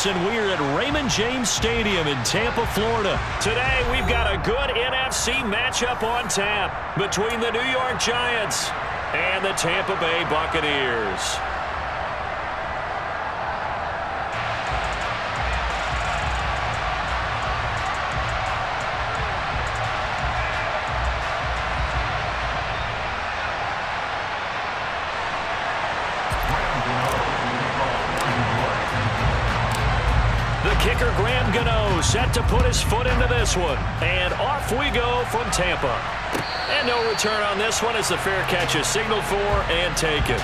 Sports, and we're at Raymond James Stadium in Tampa, Florida. Today, we've got a good NFC matchup on tap between the New York Giants and the Tampa Bay Buccaneers. Kicker Graham Gano set to put his foot into this one. And off we go from Tampa. And no return on this one as the fair catch is signaled for and taken.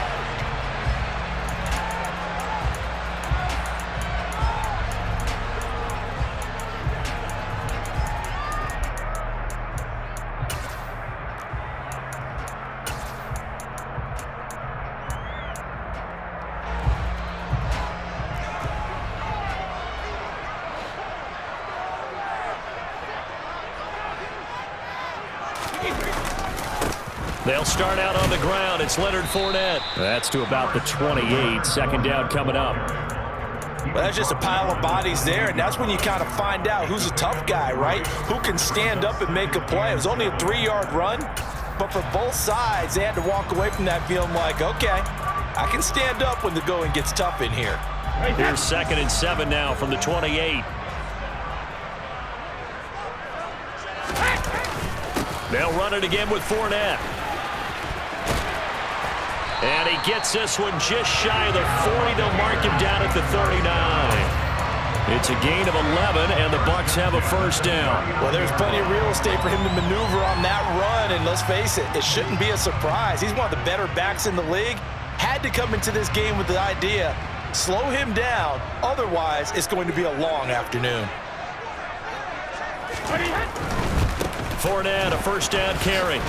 They'll start out on the ground. It's Leonard Fournette. That's to about the 28. Second down coming up. Well, that's just a pile of bodies there, and that's when you kind of find out who's a tough guy, right? Who can stand up and make a play. It was only a 3-yard run, but for both sides, they had to walk away from that feeling like, okay, I can stand up when the going gets tough in here. Here's 2nd and 7 now from the 28. They'll run it again with Fournette. And he gets this one just shy of the 40. They'll mark him down at the 39. It's a gain of 11, and the Bucs have a first down. Well, there's plenty of real estate for him to maneuver on that run, and let's face it, it shouldn't be a surprise. He's one of the better backs in the league. Had to come into this game with the idea, slow him down, otherwise it's going to be a long afternoon. Fournette, a first down carry.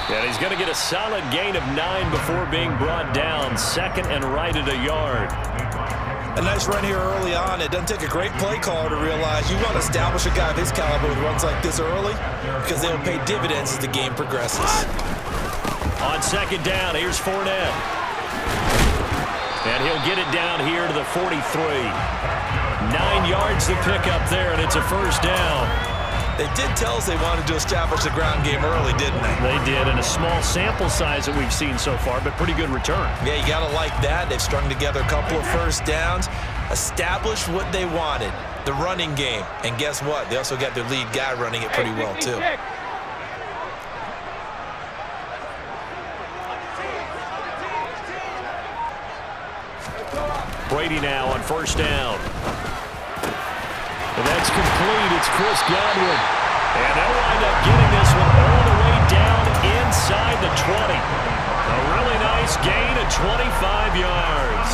And he's going to get a solid gain of 9 before being brought down. 2nd and right at a yard. A nice run here early on. It doesn't take a great play caller to realize you want to establish a guy of his caliber with runs like this early because they'll pay dividends as the game progresses. On 2nd down, here's Fournette. And he'll get it down here to the 43. 9 yards to pick up there, and it's a first down. They did tell us they wanted to establish the ground game early, didn't they? They did, and a small sample size that we've seen so far, but pretty good return. Yeah, you got to like that. They've strung together a couple of first downs, established what they wanted, the running game. And guess what? They also got their lead guy running it pretty well, too. Brady now on first down. And that's complete. It's Chris Godwin. And they'll wind up getting this one all the way down inside the 20. A really nice gain of 25 yards.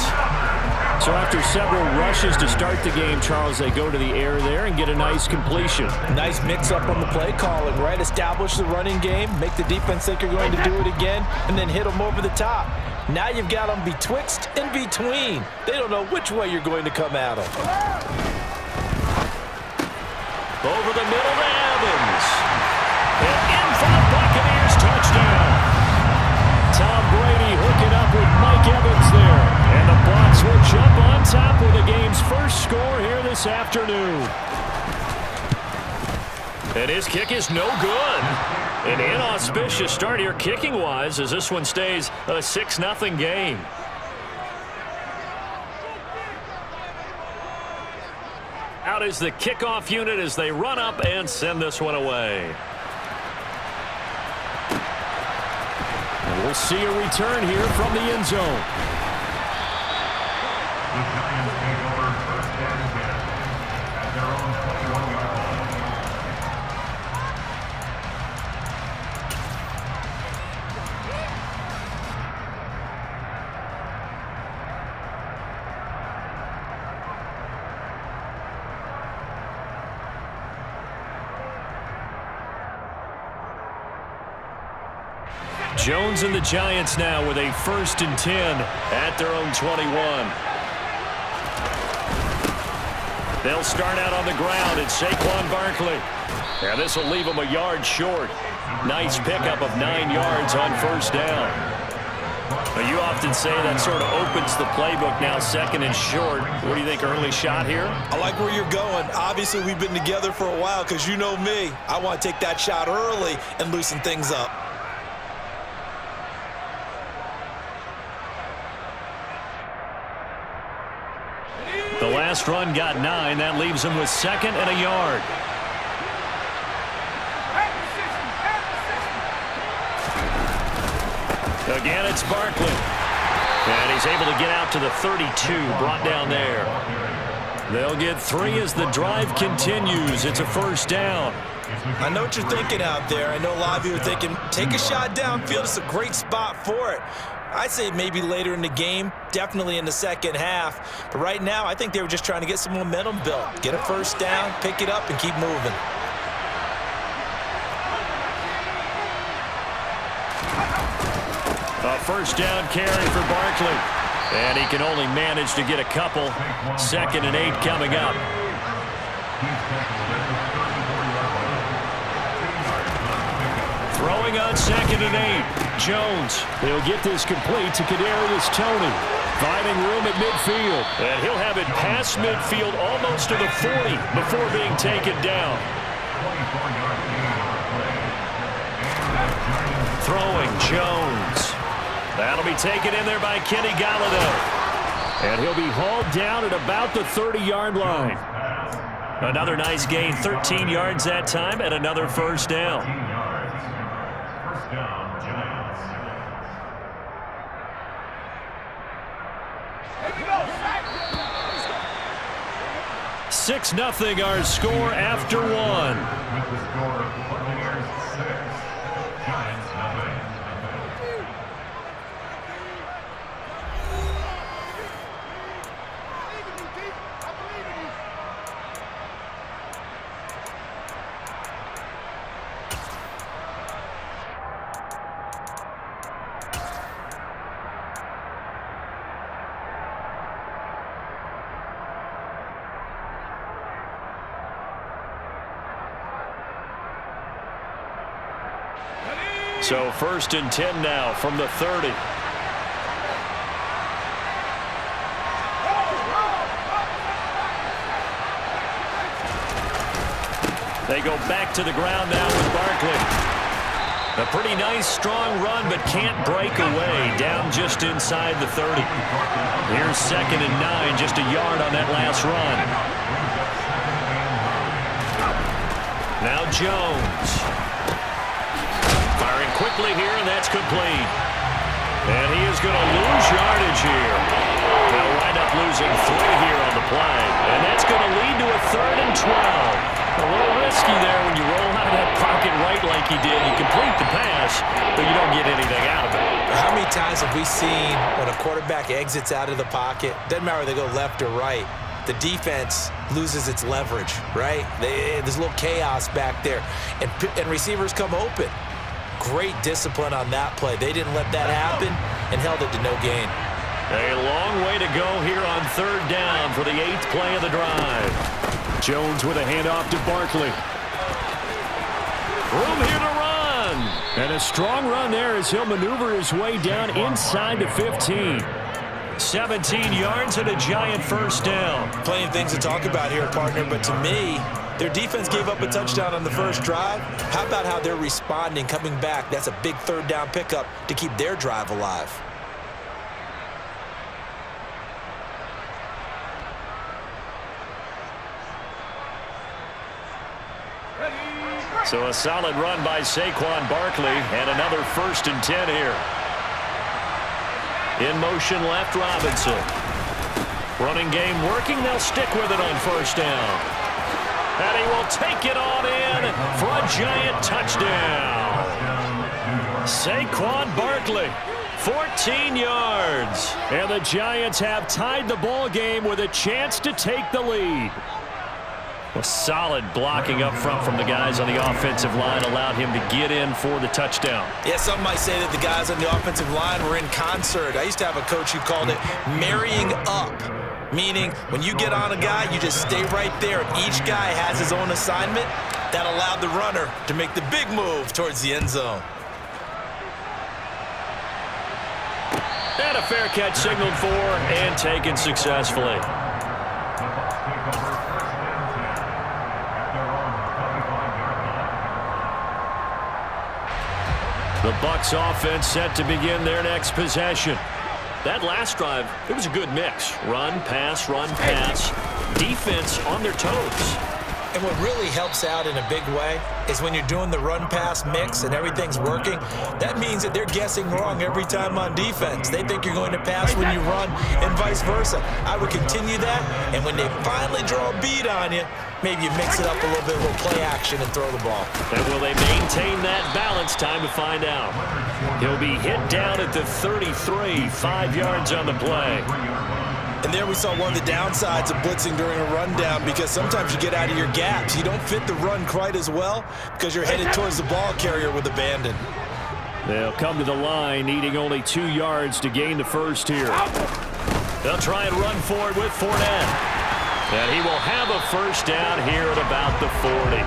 So after several rushes to start the game, Charles, they go to the air there and get a nice completion. Nice mix-up on the play calling, right? Establish the running game, make the defense think you're going to do it again, and then hit them over the top. Now you've got them betwixt and between. They don't know which way you're going to come at them. Over the middle to Evans. And in for the Buccaneers, touchdown. Tom Brady hooking up with Mike Evans there. And the Bucs will jump on top with the game's first score here this afternoon. And his kick is no good. An inauspicious start here kicking-wise as this one stays a 6-0 game. Out is the kickoff unit as they run up and send this one away. And we'll see a return here from the end zone. Jones and the Giants now with a 1st and 10 at their own 21. They'll start out on the ground. It's Saquon Barkley. And this will leave them a yard short. Nice pickup of 9 yards on first down. Well, you often say that sort of opens the playbook now, second and short. What do you think, early shot here? I like where you're going. Obviously, we've been together for a while because you know me. I want to take that shot early and loosen things up. The last run got 9. That leaves him with 2nd and a yard. Again, it's Barkley. And he's able to get out to the 32, brought down there. They'll get 3 as the drive continues. It's a first down. I know what you're thinking out there. I know a lot of you are thinking, take a shot downfield. It's a great spot for it. I'd say maybe later in the game, definitely in the second half. But right now, I think they were just trying to get some momentum built. Get a first down, pick it up, and keep moving. A first down carry for Barkley. And he can only manage to get a couple. 2nd and 8 coming up. Throwing on 2nd and 8. Jones. He'll get this complete to Kadarius Toney. Finding room at midfield. And he'll have it past midfield almost to the 40 before being taken down. Throwing Jones. That'll be taken in there by Kenny Golladay. And he'll be hauled down at about the 30-yard line. Another nice gain, 13 yards that time, and another first down. 6-0 our score after 1. So 1st and 10 now from the 30. They go back to the ground now with Barkley. A pretty nice, strong run, but can't break away. Down just inside the 30. Here's 2nd and 9, just a yard on that last run. Now Jones. Firing quickly here, and that's complete. And he is going to lose yardage here. They'll wind up losing 3 here on the play. And that's going to lead to a 3rd and 12. A little risky there when you roll out of that pocket right like he did. You complete the pass, but you don't get anything out of it. How many times have we seen when a quarterback exits out of the pocket, doesn't matter whether they go left or right, the defense loses its leverage, right? There's a little chaos back there, and receivers come open. Great discipline on that play. They didn't let that happen and held it to no gain. A long way to go here on 3rd down for the 8th play of the drive. Jones with a handoff to Barkley. Room here to run. And a strong run there as he'll maneuver his way down inside the 15. 17 yards and a giant first down. Plenty of things to talk about here, partner, but to me, their defense gave up a touchdown on the first drive. How about how they're responding, coming back? That's a big 3rd down pickup to keep their drive alive. So a solid run by Saquon Barkley, and another 1st and 10 here. In motion left, Robinson. Running game working. They'll stick with it on 1st down. And he will take it on in for a giant touchdown. Saquon Barkley, 14 yards. And the Giants have tied the ball game with a chance to take the lead. A solid blocking up front from the guys on the offensive line allowed him to get in for the touchdown. Yeah, some might say that the guys on the offensive line were in concert. I used to have a coach who called it marrying up. Meaning, when you get on a guy, you just stay right there. Each guy has his own assignment. That allowed the runner to make the big move towards the end zone. And a fair catch signaled for and taken successfully. The Bucs offense set to begin their next possession. That last drive, it was a good mix. Run, pass, defense on their toes. And what really helps out in a big way is when you're doing the run-pass mix and everything's working, that means that they're guessing wrong every time on defense. They think you're going to pass when you run and vice versa. I would continue that, and when they finally draw a bead on you, maybe you mix it up a little bit, a little play action, and throw the ball. And will they maintain that balance? Time to find out. He'll be hit down at the 33, 5 yards on the play. And there we saw one of the downsides of blitzing during a rundown, because sometimes you get out of your gaps. You don't fit the run quite as well because you're headed towards the ball carrier with abandon. They'll come to the line, needing only 2 yards to gain the first here. They'll try and run for it with Fournette. And he will have a first down here at about the 40.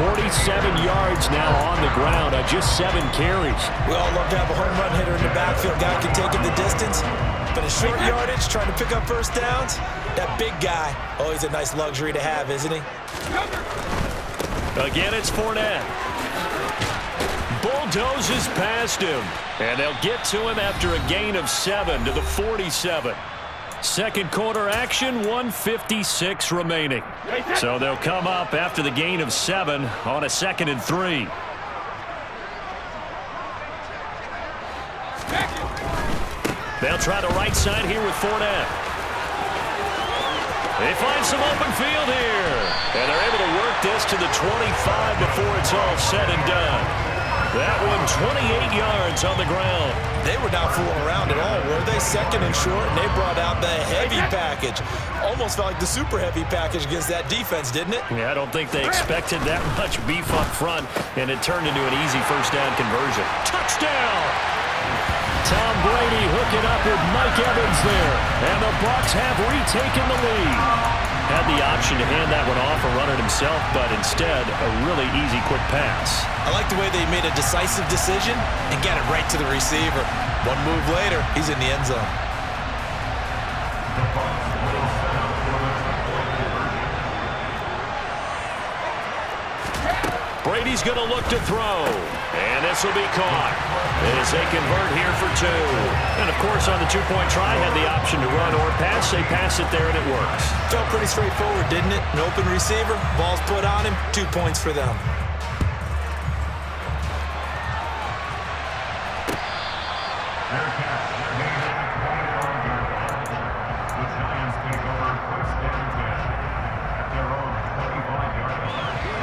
47 yards now on the ground on just 7 carries. We all love to have a home run hitter in the backfield. Guy can take it the distance. But in short yardage, trying to pick up first downs, that big guy, always a nice luxury to have, isn't he? Again, it's Fournette. Bulldozes past him. And they'll get to him after a gain of 7 to the 47. Second quarter action, 1:56 remaining. So they'll come up after the gain of 7 on a 2nd and 3. They'll try the right side here with Fournette. They find some open field here. And they're able to work this to the 25 before it's all said and done. That one 28 yards on the ground. They were not fooling around at all, were they? 2nd and short, and they brought out the heavy package. Almost felt like the super heavy package against that defense, didn't it? Yeah, I don't think they expected that much beef up front, and it turned into an easy first down conversion. Touchdown! Tom Brady hooking up with Mike Evans there, and the Bucs have retaken the lead. Had the option to hand that one off or run it himself, but instead, a really easy, quick pass. I like the way they made a decisive decision and got it right to the receiver. One move later, he's in the end zone. Brady's going to look to throw, and this will be caught as they convert here for 2. And, of course, on the 2-point try, had the option to run or pass. They pass it there, and it works. Felt pretty straightforward, didn't it? An open receiver, ball's put on him, 2 points for them.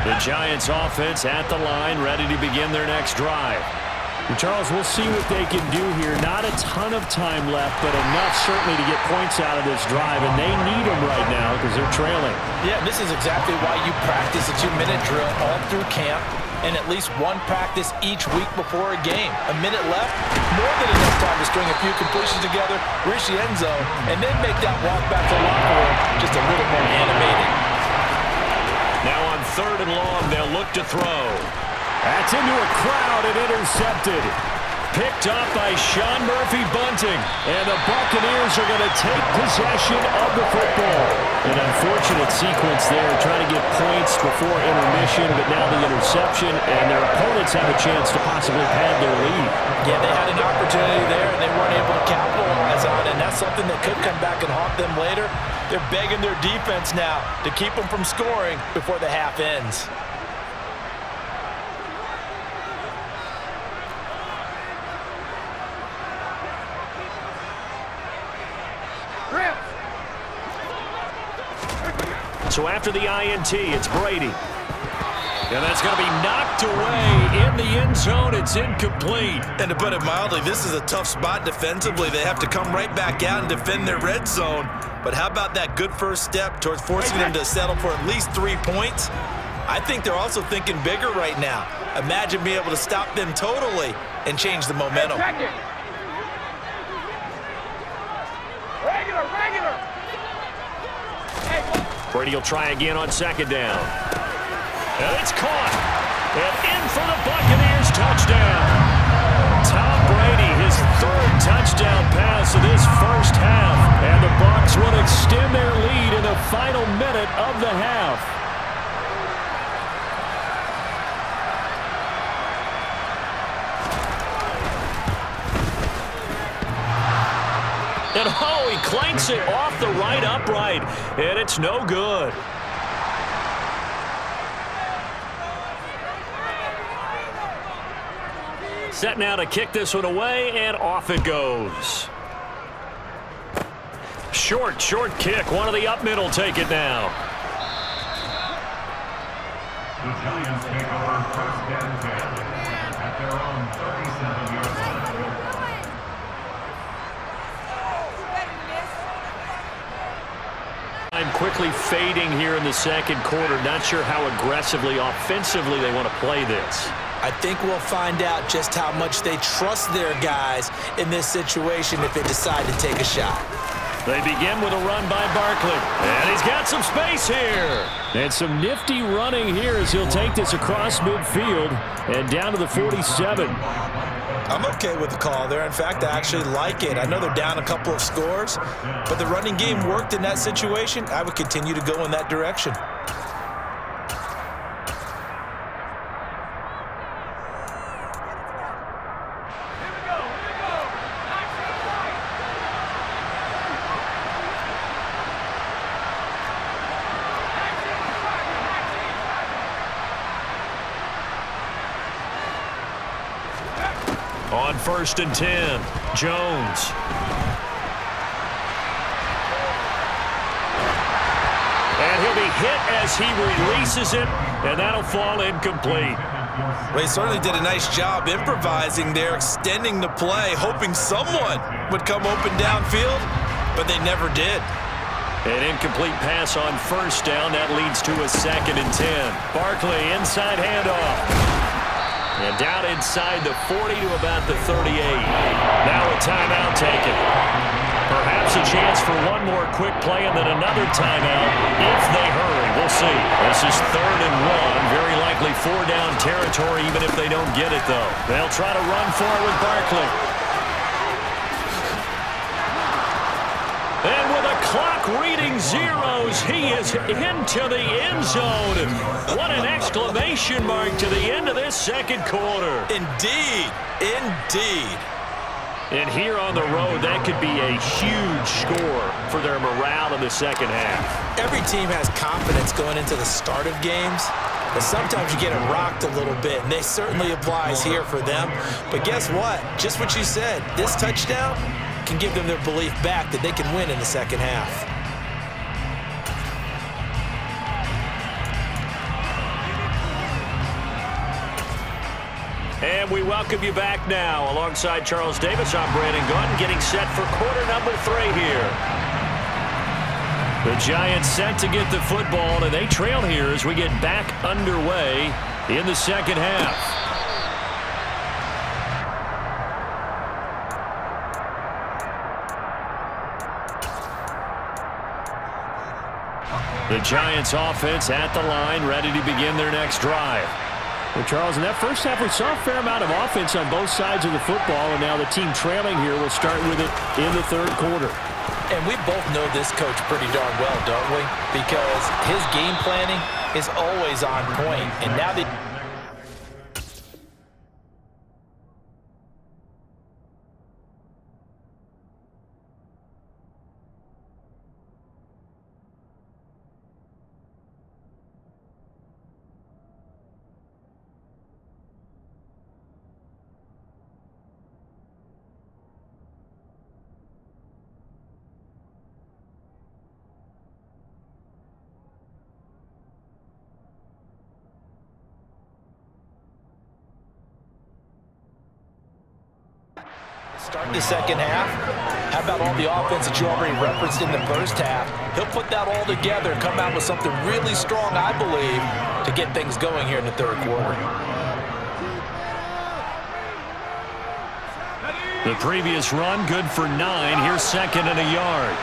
The Giants offense at the line, ready to begin their next drive. And Charles, we'll see what they can do here. Not a ton of time left, but enough certainly to get points out of this drive, and they need them right now because they're trailing. Yeah, this is exactly why you practice a 2-minute drill all through camp and at least one practice each week before a game. A minute left, more than enough time to string a few completions together, reach the end zone, and then make that walk back to the locker room just a little more animated. Now on 3rd and long, they'll look to throw. That's into a crowd and intercepted. Picked up by Sean Murphy-Bunting. And the Buccaneers are going to take possession of the football. An unfortunate sequence there, trying to get points before intermission, but now the interception, and their opponents have a chance to possibly pad their lead. Yeah, they had an opportunity there, and they weren't able to capitalize on it, and that's something that could come back and haunt them later. They're begging their defense now to keep them from scoring before the half ends. So after the INT, it's Brady. And that's going to be knocked away in the end zone. It's incomplete. And to put it mildly, this is a tough spot defensively. They have to come right back out and defend their red zone. But how about that good first step towards forcing them to settle for at least 3 points? I think they're also thinking bigger right now. Imagine being able to stop them totally and change the momentum. Brady will try again on 2nd down. And it's caught. And in for the Buccaneers touchdown. Tom Brady, his 3rd touchdown pass of this first half. And the Bucs will extend their lead in the final minute of the half. And oh, he clanks it off the right upright. And it's no good. Set now to kick this one away, and off it goes. Short kick. One of the up middle take it now. The Giants take over first down at their own 37-yard line. I'm quickly fading here in the second quarter. Not sure how aggressively, offensively they want to play this. I think we'll find out just how much they trust their guys in this situation if they decide to take a shot. They begin with a run by Barkley. And he's got some space here. And some nifty running here as he'll take this across midfield and down to the 47. I'm okay with the call there. In fact, I actually like it. I know they're down a couple of scores, but the running game worked in that situation. I would continue to go in that direction. On 1st and 10, Jones. And he'll be hit as he releases it, and that'll fall incomplete. Well, he certainly did a nice job improvising there, extending the play, hoping someone would come open downfield, but they never did. An incomplete pass on 1st down. That leads to a 2nd and 10. Barkley, inside handoff. And down inside the 40 to about the 38. Now a timeout taken. Perhaps a chance for one more quick play and then another timeout if they hurry. We'll see. This is 3rd and 1. Very likely 4-down territory even if they don't get it, though. They'll try to run for it with Barkley. And with a clock reading zeros, he is into the end zone. What an exclamation mark to the end of this second quarter. Indeed. Indeed. And here on the road, that could be a huge score for their morale in the second half. Every team has confidence going into the start of games, but sometimes you get it rocked a little bit, and this certainly applies here for them. But guess what? Just what you said, this touchdown can give them their belief back that they can win in the second half. And we welcome you back now. Alongside Charles Davis, I'm Brandon Gunn, getting set for quarter number 3 here. The Giants set to get the football, and they trail here as we get back underway in the second half. The Giants offense at the line, ready to begin their next drive. Well, Charles, in that first half, we saw a fair amount of offense on both sides of the football, and now the team trailing here will start with it in the 3rd quarter. And we both know this coach pretty darn well, don't we? Because his game planning is always on point, and now they... Start the second half. How about all the offense that you already referenced in the first half? He'll put that all together and come out with something really strong, I believe, to get things going here in the 3rd quarter. The previous run, good for 9. Here's 2nd and a yard.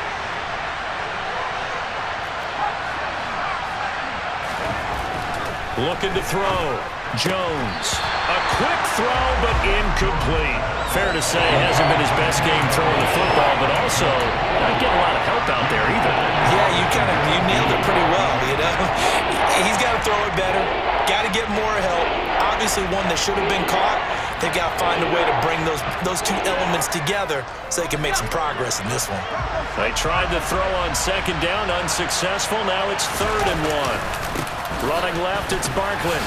Looking to throw. Jones. A quick throw, but incomplete. Fair to say, hasn't been his best game throwing the football, but also not getting a lot of help out there either. Yeah, you nailed it pretty well, you know. He's got to throw it better. Got to get more help. Obviously one that should have been caught. They've got to find a way to bring those two elements together so they can make some progress in this one. They tried to throw on second down, unsuccessful. Now it's 3rd and 1. Running left, it's Barkley.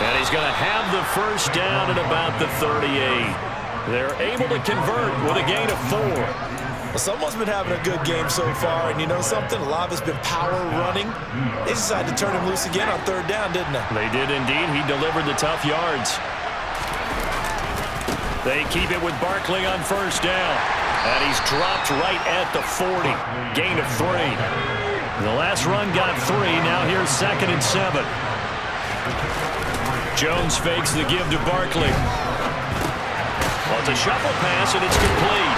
And he's going to have the first down at about the 38. They're able to convert with a gain of 4. Well, someone's been having a good game so far, and you know something? A lot of it's been power running. They decided to turn him loose again on 3rd down, didn't they? They did indeed. He delivered the tough yards. They keep it with Barkley on 1st down. And he's dropped right at the 40. Gain of 3. The last run got 3. Now here's 2nd and 7. Jones fakes the give to Barkley. Well, it's a shuffle pass, and it's complete.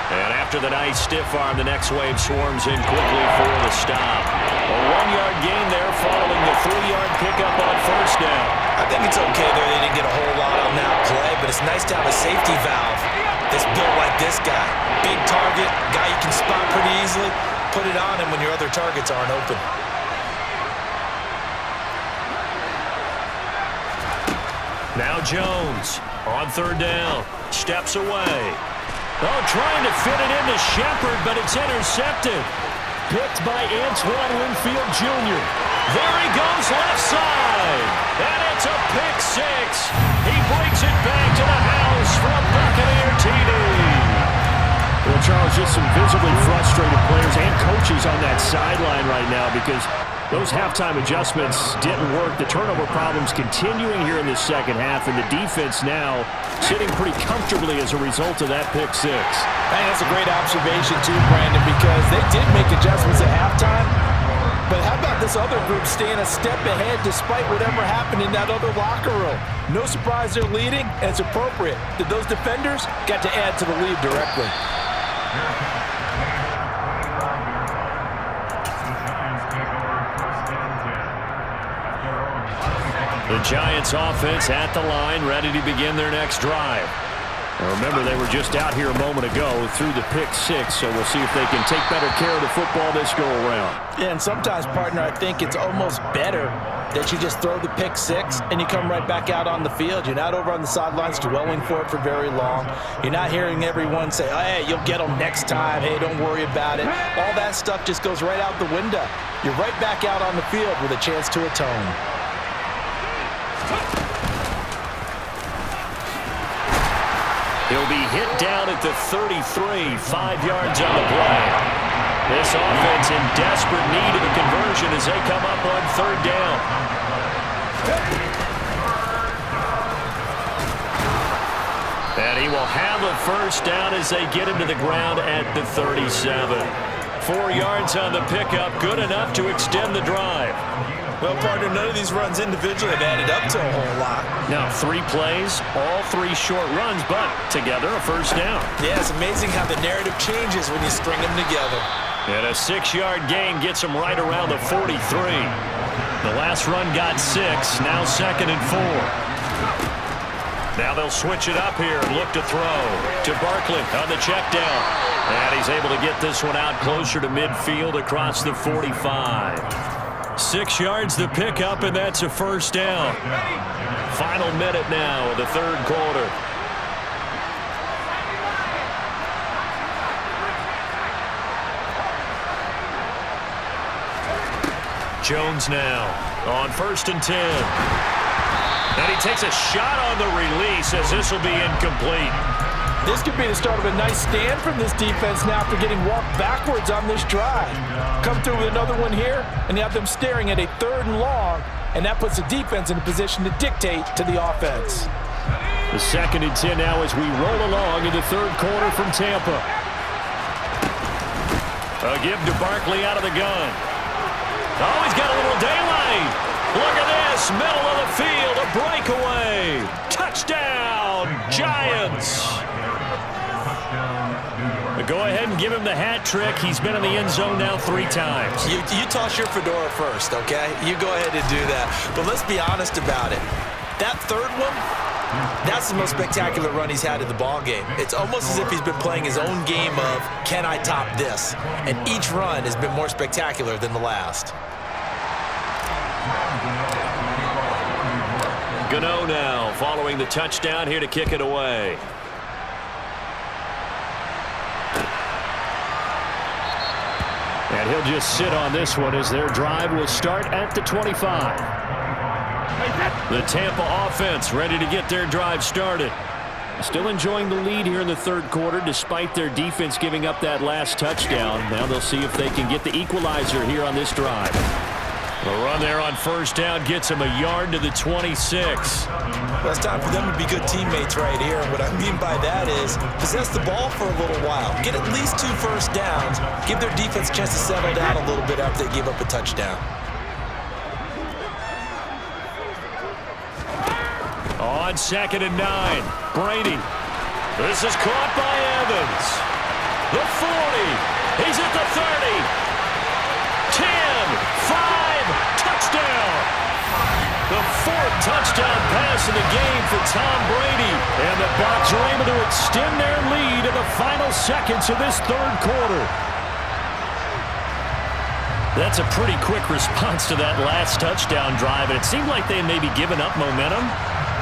And after the nice stiff arm, the next wave swarms in quickly for the stop. A 1-yard gain there following the 3-yard pickup on 1st down. I think it's okay there. They didn't get a whole lot on that play, but it's nice to have a safety valve that's built like this guy. Big target, guy you can spot pretty easily. Put it on him when your other targets aren't open. Now Jones on 3rd down. Steps away. Oh, trying to fit it into Shepard, but it's intercepted. Picked by Antoine Winfield Jr. There he goes left side. And it's a pick 6. He brings it back to the house from Buccaneer TD. Well, Charles, just some visibly frustrated players and coaches on that sideline right now because those halftime adjustments didn't work. The turnover problems continuing here in the second half, and the defense now sitting pretty comfortably as a result of that pick 6. I think that's a great observation too, Brandon, because they did make adjustments at halftime. But how about this other group staying a step ahead despite whatever happened in that other locker room? No surprise they're leading, and it's appropriate that those defenders got to add to the lead directly. The Giants offense at the line, ready to begin their next drive. Now remember, they were just out here a moment ago through the pick 6, so we'll see if they can take better care of the football this go-around. Yeah, and sometimes, partner, I think it's almost better that you just throw the pick 6 and you come right back out on the field. You're not over on the sidelines dwelling for it for very long. You're not hearing everyone say, oh, hey, you'll get them next time. Hey, don't worry about it. All that stuff just goes right out the window. You're right back out on the field with a chance to atone. He'll be hit down at the 33, 5 yards on the play. This offense in desperate need of a conversion as they come up on 3rd down. And he will have a first down as they get him to the ground at the 37. 4 yards on the pickup, good enough to extend the drive. Well, partner, none of these runs individually have added up to a whole lot. Now, 3 plays, all 3 short runs, but together a first down. Yeah, it's amazing how the narrative changes when you string them together. And a 6-yard gain gets him right around the 43. The last run got 6, now 2nd and 4. Now they'll switch it up here and look to throw to Barkley on the check down. And he's able to get this one out closer to midfield across the 45. 6 yards the pickup, and that's a first down. Final minute now of the 3rd quarter. Jones now on 1st and 10. And he takes a shot on the release as this will be incomplete. This could be the start of a nice stand from this defense now after getting walked backwards on this drive. Come through with another one here, and you have them staring at a 3rd and long, and that puts the defense in a position to dictate to the offense. The 2nd and 10 now as we roll along in the 3rd quarter from Tampa. A give to Barkley out of the gun. Oh, he's got a little daylight. Look at this, middle of the field, a breakaway. Touchdown, Giants. A go ahead and give him the hat trick. He's been in the end zone now 3 times. You toss your fedora first, okay? You go ahead and do that. But let's be honest about it. That third one, that's the most spectacular run he's had in the ballgame. It's almost as if he's been playing his own game of, can I top this? And each run has been more spectacular than the last. Gano now following the touchdown here to kick it away. And he'll just sit on this one as their drive will start at the 25. The Tampa offense ready to get their drive started. Still enjoying the lead here in the third quarter despite their defense giving up that last touchdown. Now they'll see if they can get the equalizer here on this drive. The run there on first down gets him a yard to the 26. Well, it's time for them to be good teammates right here. And what I mean by that is possess the ball for a little while. Get at least 2 first downs. Give their defense a chance to settle down a little bit after they give up a touchdown. On 2nd and 9, Brady. This is caught by Evans. The 40. He's at the 30. 10, 5, touchdown. The 4th touchdown pass in the game for Tom Brady. And the Bucs are able to extend their lead in the final seconds of this third quarter. That's a pretty quick response to that last touchdown drive, and it seemed like they had maybe given up momentum.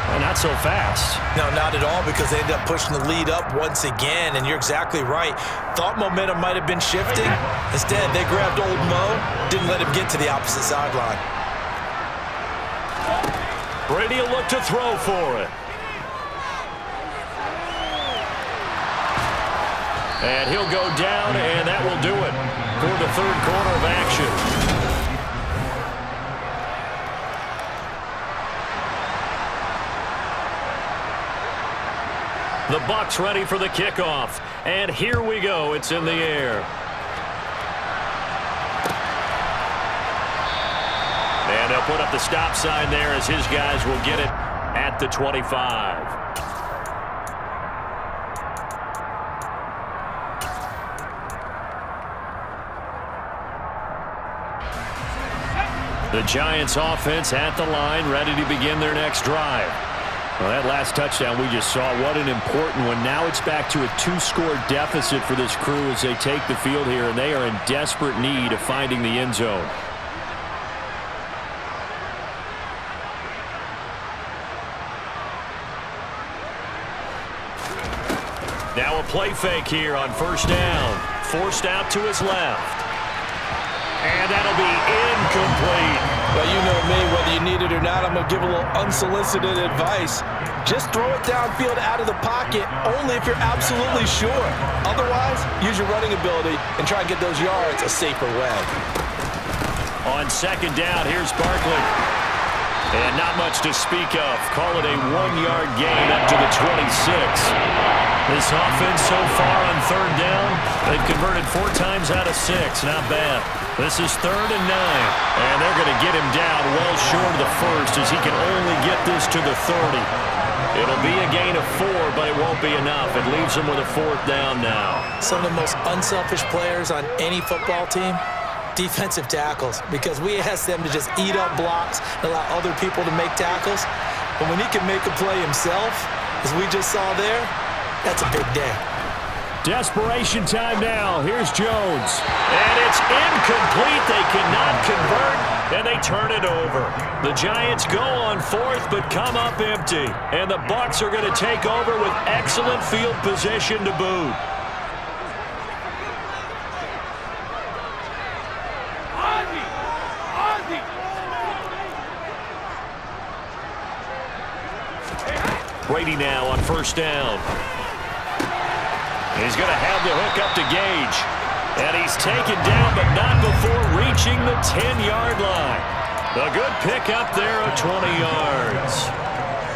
Well, not so fast. No, not at all, because they ended up pushing the lead up once again, and you're exactly right. Thought momentum might have been shifting. Instead, they grabbed old Mo, didn't let him get to the opposite sideline. Brady will look to throw for it. And he'll go down, and that will do it for the third quarter of action. The Bucs ready for the kickoff. And here we go. It's in the air. And they'll put up the stop sign there as his guys will get it at the 25. The Giants offense at the line, ready to begin their next drive. Well, that last touchdown we just saw, what an important one. Now it's back to a 2-score deficit for this crew as they take the field here, and they are in desperate need of finding the end zone. Now a play fake here on first down. Forced out to his left. And that'll be incomplete. Well, you know me, whether you need it or not, I'm going to give a little unsolicited advice. Just throw it downfield out of the pocket, only if you're absolutely sure. Otherwise, use your running ability and try and get those yards a safer way. On second down, here's Barkley. And not much to speak of. Call it a 1-yard gain up to the 26. This offense so far on third down, they've converted 4 times out of 6. Not bad. This is 3rd and 9. And they're going to get him down well short of the first as he can only get this to the 30. It'll be a gain of 4, but it won't be enough. It leaves them with a 4th down now. Some of the most unselfish players on any football team, defensive tackles, because we ask them to just eat up blocks and allow other people to make tackles. But when he can make a play himself, as we just saw there, that's a big day. Desperation time now. Here's Jones. And it's incomplete. They cannot convert, and they turn it over. The Giants go on 4th, but come up empty. And the Bucs are going to take over with excellent field position to boot. Brady now on first down. He's going to have the hook up to Gage. And he's taken down, but not before reaching the 10-yard line. A good pick up there of 20 yards.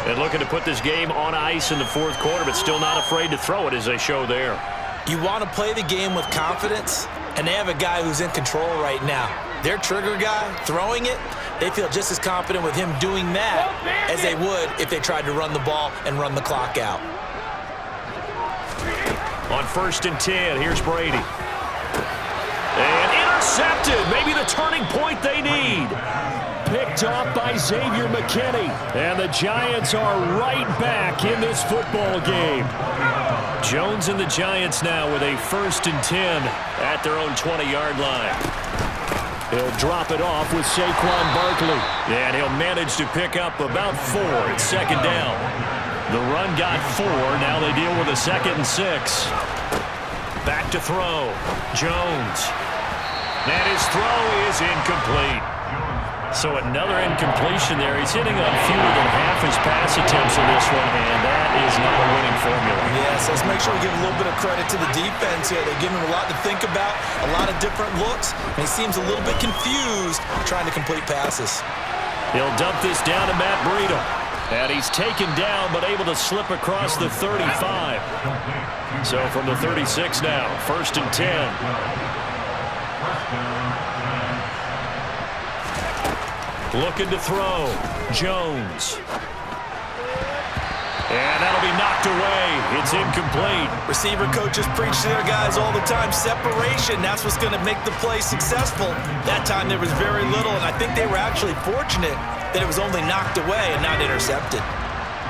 And looking to put this game on ice in the 4th quarter, but still not afraid to throw it as they show there. You want to play the game with confidence, and they have a guy who's in control right now. Their trigger guy, throwing it, they feel just as confident with him doing that as they would if they tried to run the ball and run the clock out. On 1st and 10, here's Brady. And intercepted. Maybe the turning point they need. Picked off by Xavier McKinney. And the Giants are right back in this football game. Jones and the Giants now with a 1st and 10 at their own 20-yard line. He'll drop it off with Saquon Barkley. And he'll manage to pick up about 4 at 2nd down. The run got 4. Now they deal with a 2nd and 6. Back to throw. Jones. And his throw is incomplete. So another incompletion there. He's hitting on fewer than half his pass attempts in this one, and that is not a winning formula. Yes, let's make sure we give a little bit of credit to the defense here. They give him a lot to think about, a lot of different looks, and he seems a little bit confused trying to complete passes. He'll dump this down to Matt Breida. And he's taken down, but able to slip across the 35. So from the 36 now, 1st and 10. Looking to throw. Jones. And that'll be knocked away. It's incomplete. Receiver coaches preach to their guys all the time. Separation, that's what's going to make the play successful. That time there was very little, and I think they were actually fortunate that it was only knocked away and not intercepted.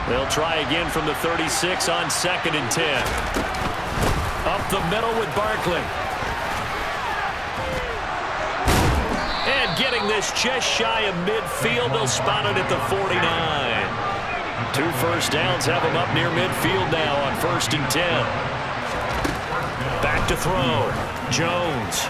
They'll try again from the 36 on 2nd and 10. Up the middle with Barkley. And getting this just shy of midfield. They'll spot it at the 49. 2 first downs have him up near midfield now on 1st and 10. Back to throw. Jones.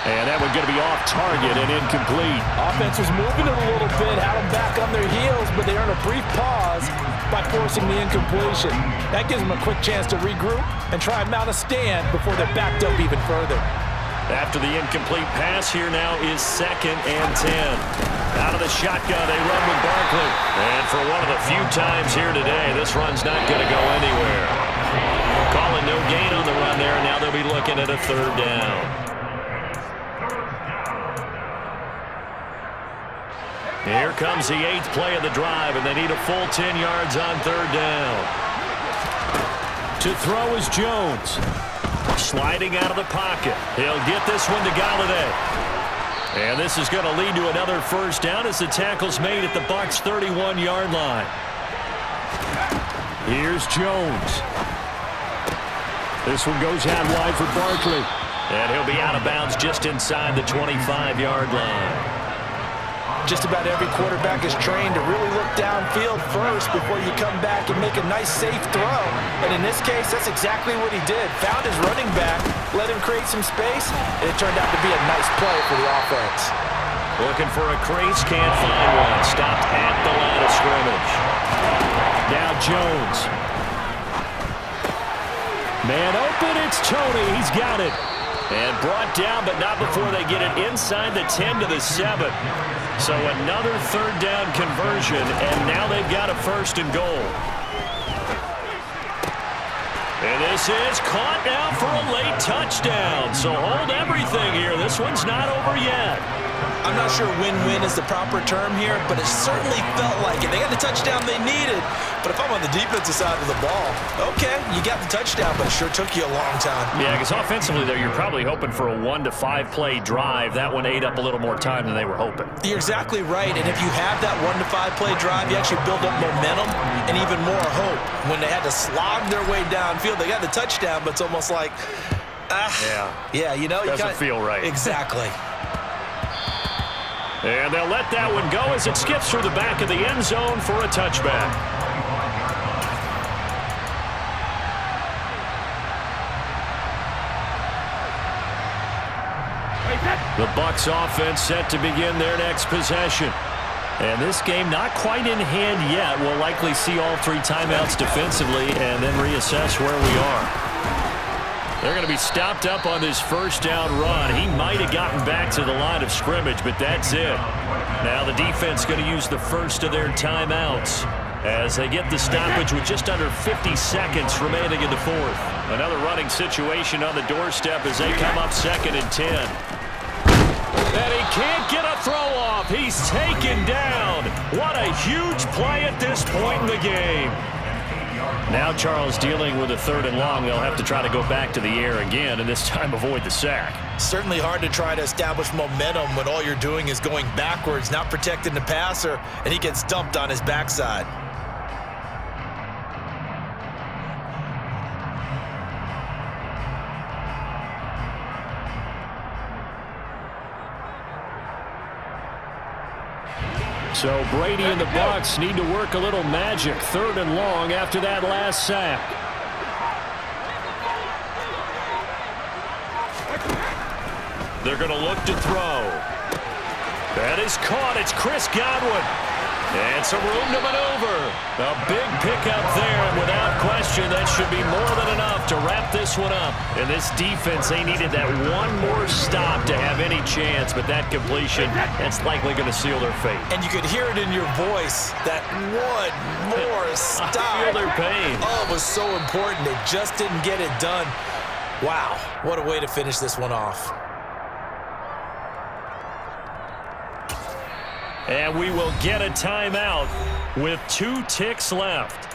And that one's going to be off target and incomplete. Offense was moving it a little bit, had them back on their heels, but they earned a brief pause by forcing the incompletion. That gives them a quick chance to regroup and try and mount a stand before they're backed up even further. After the incomplete pass, here now is 2nd and 10. Out of the shotgun, they run with Barkley. And for one of the few times here today, this run's not going to go anywhere. Calling no gain on the run there, and now they'll be looking at a 3rd down. Here comes the 8th play of the drive, and they need a full 10 yards on 3rd down. To throw is Jones. Sliding out of the pocket. He'll get this one to Galladay. And this is going to lead to another 1st down as the tackle's made at the Bucs' 31-yard line. Here's Jones. This one goes out wide for Barkley. And he'll be out of bounds just inside the 25-yard line. Just about every quarterback is trained to really look downfield first before you come back and make a nice, safe throw. And in this case, that's exactly what he did. Found his running back, let him create some space, and it turned out to be a nice play for the offense. Looking for a crease, can't find one. Stopped at the line of scrimmage. Now Jones. Man open, it's Tony. He's got it. And brought down, but not before they get it inside the 10 to the 7. So another 3rd down conversion, and now they've got a 1st and goal. And this is caught now for a late touchdown. So hold everything here. This one's not over yet. I'm not sure win-win is the proper term here, but it certainly felt like it. They got the touchdown they needed, but if I'm on the defensive side of the ball, okay, you got the touchdown, but it sure took you a long time. Yeah, because offensively there, you're probably hoping for a 1 to 5 play drive. That one ate up a little more time than they were hoping. You're exactly right, and if you have that 1 to 5 play drive, you actually build up momentum and even more hope. When they had to slog their way downfield, they got the touchdown, but it's almost like, yeah, you know, doesn't feel right. Exactly. And they'll let that one go as it skips through the back of the end zone for a touchback. The Bucs offense set to begin their next possession. And this game not quite in hand yet. We'll likely see all 3 timeouts defensively and then reassess where we are. They're going to be stopped up on this 1st down run. He might have gotten back to the line of scrimmage, but that's it. Now the defense going to use the first of their timeouts as they get the stoppage with just under 50 seconds remaining in the 4th. Another running situation on the doorstep as they come up 2nd and 10. And he can't get a throw off. He's taken down. What a huge play at this point in the game. Now Charles dealing with a 3rd and long. They'll have to try to go back to the air again, and this time avoid the sack. Certainly hard to try to establish momentum when all you're doing is going backwards, not protecting the passer, and he gets dumped on his backside. So Brady and the Bucs need to work a little magic. 3rd and long after that last sack. They're going to look to throw. That is caught. It's Chris Godwin. And some room to maneuver. A big pickup there, and without question, that should be more than enough to wrap this one up. And this defense, they needed that one more stop to have any chance, but that completion, that's likely going to seal their fate. And you could hear it in your voice, that one more stop. I feel their pain. Oh, it was so important. They just didn't get it done. Wow, what a way to finish this one off. And we will get a timeout with 2 ticks left.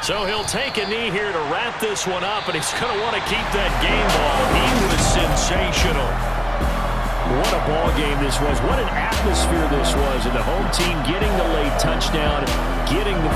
So he'll take a knee here to wrap this one up, and he's going to want to keep that game ball. He was sensational. What a ball game this was. What an atmosphere this was. And the home team getting the late touchdown, getting the